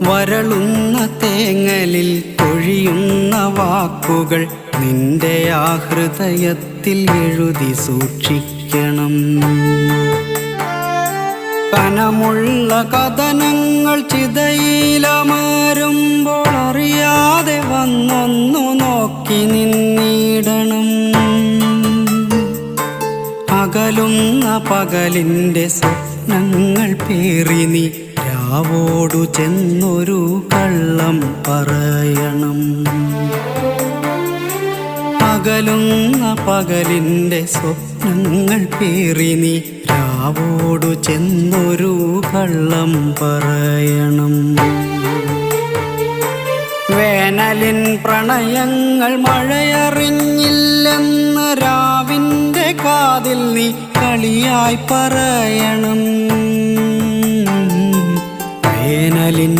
വരളുന്ന തേങ്ങലിൽ കൊഴിയുന്ന വാക്കുകൾ നിന്റെ ആ ഹൃദയത്തിൽ എഴുതി സൂക്ഷിക്കണം. കനമുള്ള കഥനങ്ങൾ ചിതയിലമരുമ്പോൾ അറിയാതെ വന്നൊന്നു നോക്കി നിന്നിടണം. അകലുന്ന പകലിൻ്റെ സ്വപ്നങ്ങൾ പേറി നീ രാവോടു ചെന്നൊരു കള്ളം പറയണം. അകലുന്ന പകലിൻ്റെ സ്വപ്നങ്ങൾ പേറി നീ രാവോടു ചെന്നൊരു കള്ളം പറയണം. വേനലിൻ പ്രണയങ്ങൾ മഴയറിഞ്ഞില്ലെന്ന് രാവിൻ്റെ കാതിൽ നീ കളിയായി പറയണം. വേനലിൻ